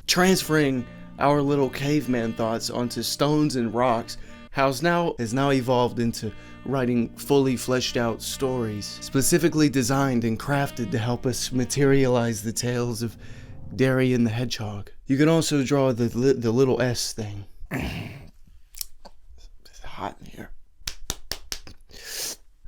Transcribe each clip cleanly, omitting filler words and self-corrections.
Transferring our little caveman thoughts onto stones and rocks has now evolved into writing fully fleshed out stories, specifically designed and crafted to help us materialize the tales of Darrien the Hedgehog. You can also draw the little S thing. It's hot in here.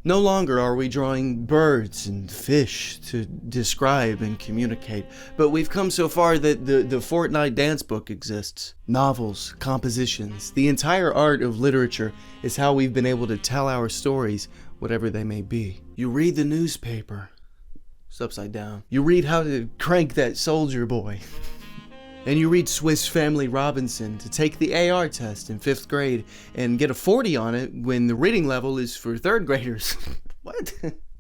No longer are we drawing birds and fish to describe and communicate, but we've come so far that the Fortnite dance book exists. Novels, compositions, the entire art of literature is how we've been able to tell our stories, whatever they may be. You read the newspaper. It's upside down. You read how to crank that soldier boy. And you read Swiss Family Robinson to take the AR test in 5th grade and get a 40 on it when the reading level is for 3rd graders. What?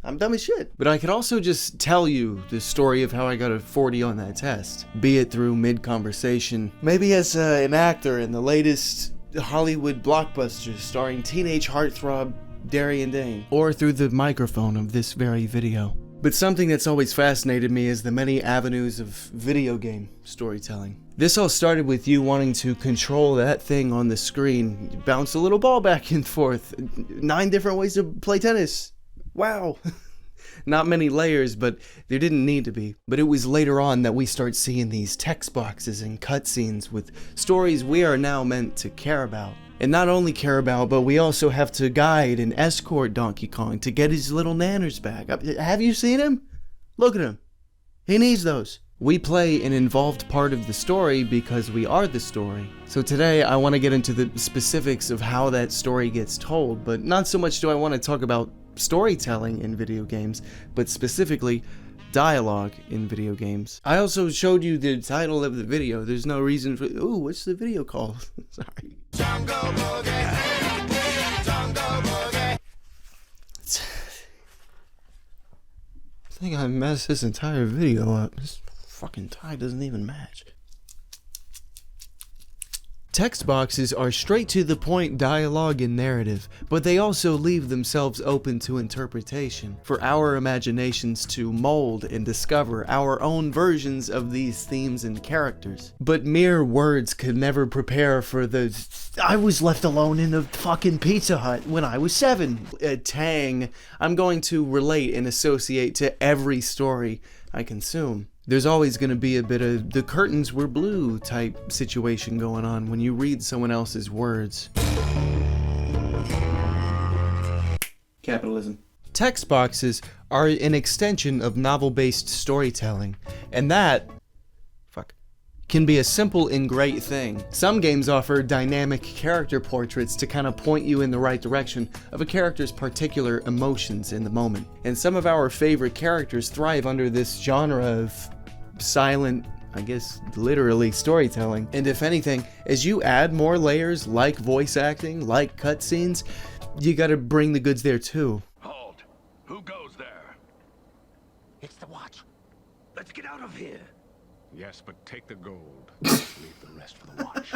I'm dumb as shit. But I could also just tell you the story of how I got a 40 on that test, be it through mid-conversation, maybe as an actor in the latest Hollywood blockbuster starring teenage heartthrob Darrien Dane, or through the microphone of this very video. But something that's always fascinated me is the many avenues of video game storytelling. This all started with you wanting to control that thing on the screen, bounce a little ball back and forth, 9 different ways to play tennis. Wow. Not many layers, but there didn't need to be. But it was later on that we start seeing these text boxes and cutscenes with stories we are now meant to care about. And not only care about, but we also have to guide and escort Donkey Kong to get his little nanners back. Have you seen him? Look at him. He needs those. We play an involved part of the story because we are the story. So today I want to get into the specifics of how that story gets told, but not so much do I want to talk about storytelling in video games, but specifically dialogue in video games. I also showed you the title of the video. There's no reason for, ooh, what's the video called? Sorry. Jungle Boogie. Jungle Boogie. I think I messed this entire video up. This fucking tie doesn't even match. Text boxes are straight to the point dialogue and narrative, but they also leave themselves open to interpretation, for our imaginations to mold and discover our own versions of these themes and characters. But mere words could never prepare for the I was left alone in a fucking Pizza Hut when I was 7 tang I'm going to relate and associate to every story I consume. There's always going to be a bit of the curtains were blue type situation going on when you read someone else's words. Capitalism. Text boxes are an extension of novel-based storytelling, and that can be a simple and great thing. Some games offer dynamic character portraits to kind of point you in the right direction of a character's particular emotions in the moment. And some of our favorite characters thrive under this genre of silent, I guess literally, storytelling. And if anything, as you add more layers like voice acting, like cutscenes, you gotta bring the goods there too. Halt! Who goes there? It's the watch. Let's get out of here. Yes, but take the gold. Leave the rest for the watch.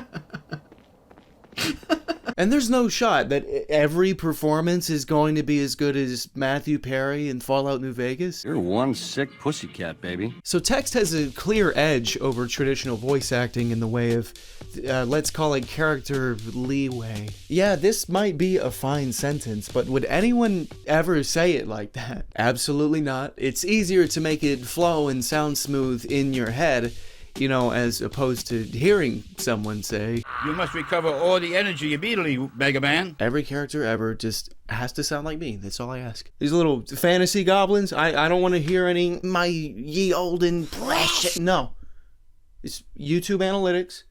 And there's no shot that every performance is going to be as good as Matthew Perry in Fallout New Vegas. You're one sick pussycat, baby. So text has a clear edge over traditional voice acting in the way of, let's call it character leeway. Yeah, this might be a fine sentence, but would anyone ever say it like that? Absolutely not. It's easier to make it flow and sound smooth in your head, you know, as opposed to hearing someone say, You must recover all the energy immediately, Mega Man. every character ever just has to sound like me. That's all I ask. These little fantasy goblins, I don't want to hear any my ye olden precious. No. It's YouTube analytics.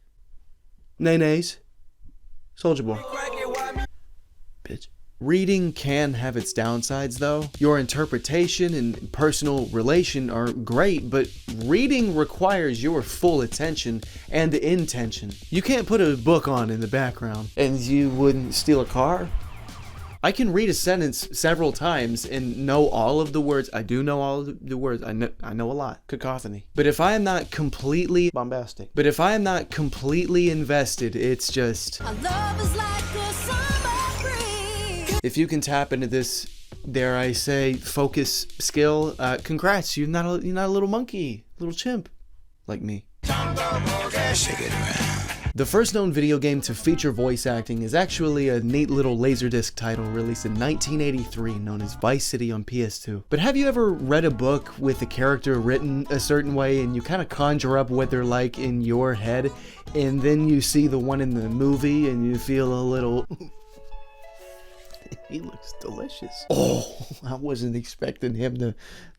Nay-nays. Soldier Boy. Bitch. Reading can have its downsides though. Your interpretation and personal relation are great, but reading requires your full attention and intention. You can't put a book on in the background and you wouldn't steal a car. I can read a sentence several times and know all of the words. I do know all of the words. I know a lot. Cacophony. But if I am not completely bombastic, but if I am not completely invested, it's just, Our love is like a summer breeze. if you can tap into this, dare I say, focus skill, congrats. You're not a little monkey, little chimp like me. Shake it around. The first known video game to feature voice acting is actually a neat little Laserdisc title released in 1983 known as Vice City on PS2. But have you ever read a book with a character written a certain way and you kind of conjure up what they're like in your head, and then you see the one in the movie and you feel a little... He looks delicious. Oh, I wasn't expecting him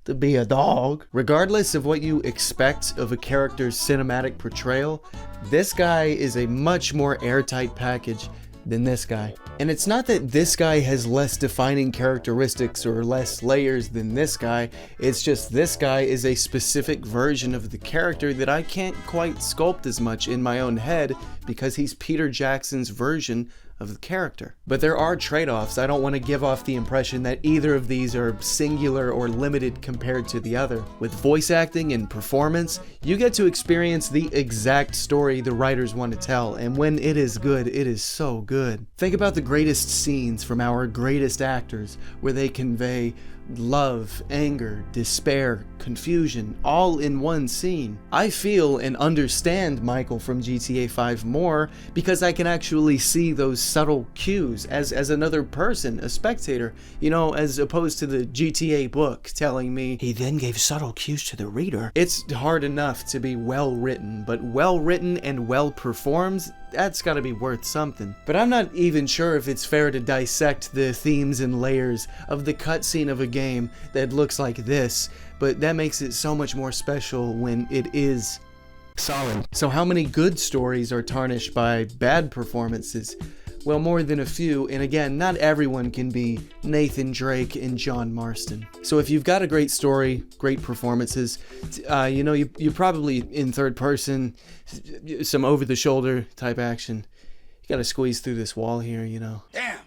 to be a dog. Regardless of what you expect of a character's cinematic portrayal, this guy is a much more airtight package than this guy. And it's not that this guy has less defining characteristics or less layers than this guy, it's just this guy is a specific version of the character that I can't quite sculpt as much in my own head because he's Peter Jackson's version of the character. But there are trade-offs. I don't want to give off the impression that either of these are singular or limited compared to the other. With voice acting and performance, you get to experience the exact story the writers want to tell, and when it is good, it is so good. Think about the greatest scenes from our greatest actors, where they convey love, anger, despair, confusion, all in one scene. I feel and understand Michael from GTA 5 more because I can actually see those subtle cues as another person, a spectator, you know, as opposed to the GTA book telling me he then gave subtle cues to the reader. It's hard enough to be well written, but well written and well performed, that's gotta be worth something. But I'm not even sure if it's fair to dissect the themes and layers of the cutscene of a game that looks like this, but that makes it so much more special when it is solid. So how many good stories are tarnished by bad performances? Well, more than a few, and again, not everyone can be Nathan Drake and John Marston. So if you've got a great story, great performances, you know, you're probably in third person, some over-the-shoulder type action. You gotta squeeze through this wall here, you know. Damn,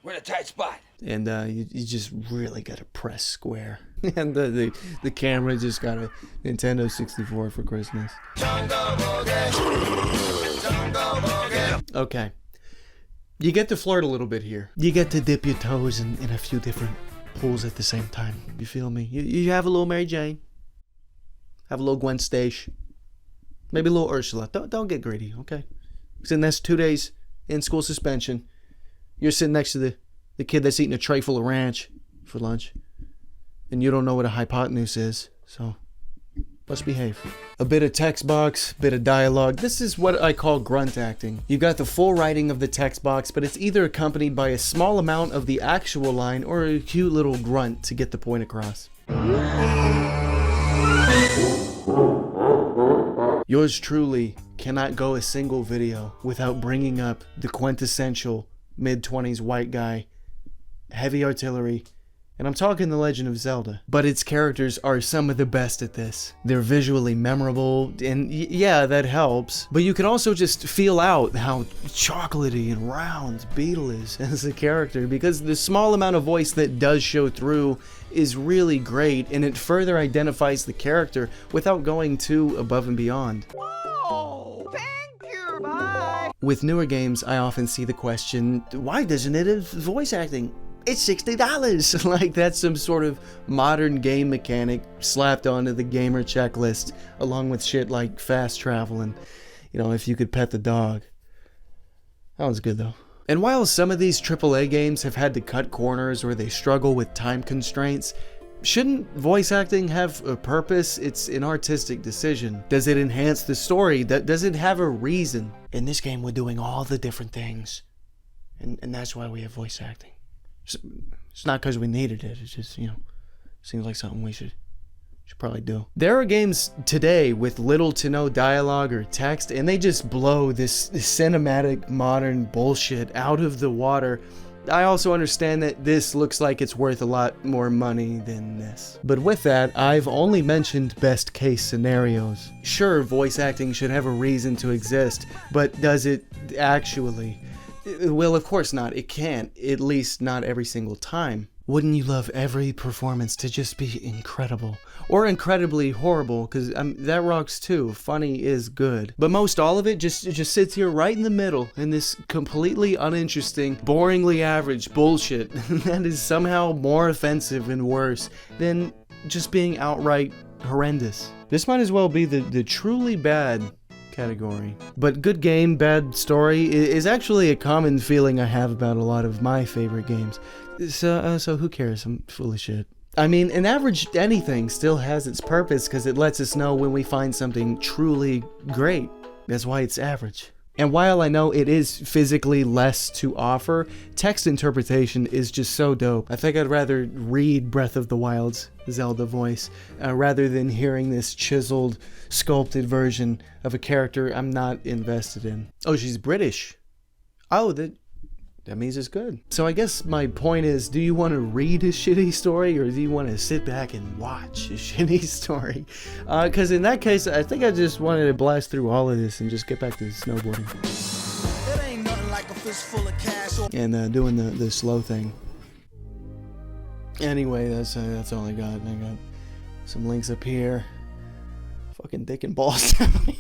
we're in a tight spot. And you just really gotta press square. And the camera just got a Nintendo 64 for Christmas. Okay. You get to flirt a little bit here. You get to dip your toes in a few different pools at the same time. You feel me? You have a little Mary Jane. Have a little Gwen Stace. Maybe a little Ursula. Don't get greedy, okay? Because in that's 2 days in school suspension, you're sitting next to the kid that's eating a tray full of ranch for lunch. And you don't know what a hypotenuse is, so let's behave. A bit of text box, bit of dialogue. This is what I call grunt acting. You got the full writing of the text box, but it's either accompanied by a small amount of the actual line or a cute little grunt to get the point across. Yours truly cannot go a single video without bringing up the quintessential mid-20s white guy, heavy artillery, and I'm talking The Legend of Zelda. But its characters are some of the best at this. They're visually memorable, and yeah, that helps. But you can also just feel out how chocolatey and round Beetle is as a character, because the small amount of voice that does show through is really great, and it further identifies the character without going too above and beyond. Oh, thank you, bye. With newer games, I often see the question, why doesn't it have voice acting? It's $60. Like that's some sort of modern game mechanic slapped onto the gamer checklist, along with shit like fast travel and, you know, if you could pet the dog. That one's good though. And while some of these AAA games have had to cut corners or they struggle with time constraints, shouldn't voice acting have a purpose? It's an artistic decision. Does it enhance the story? Does it have a reason? In this game, we're doing all the different things, and that's why we have voice acting. It's not because we needed it. It's just, you know, seems like something we should probably do. There are games today with little to no dialogue or text, and they just blow this cinematic modern bullshit out of the water. I also understand that this looks like it's worth a lot more money than this. But with that, I've only mentioned best case scenarios. Sure, voice acting should have a reason to exist, but does it actually? Well, of course not. It can't, at least not every single time. Wouldn't you love every performance to just be incredible? Or incredibly horrible, because that rocks too. Funny is good. But most all of it just sits here right in the middle in this completely uninteresting, boringly average bullshit that is somehow more offensive and worse than just being outright horrendous. This might as well be the truly bad category. But good game, bad story is actually a common feeling I have about a lot of my favorite games. So who cares? I'm full of shit. I mean, an average anything still has its purpose because it lets us know when we find something truly great. That's why it's average. And while I know it is physically less to offer, text interpretation is just so dope. I think I'd rather read Breath of the Wild's Zelda voice rather than hearing this chiseled, sculpted version of a character I'm not invested in. Oh, she's British. Oh, that means it's good. So I guess my point is, do you want to read a shitty story or do you want to sit back and watch a shitty story? Because in that case, I think I just wanted to blast through all of this and just get back to snowboarding. It ain't nothing like a fistful of cash or And doing the slow thing. Anyway, that's all I got. And I got some links up here. Fucking dick and balls down here.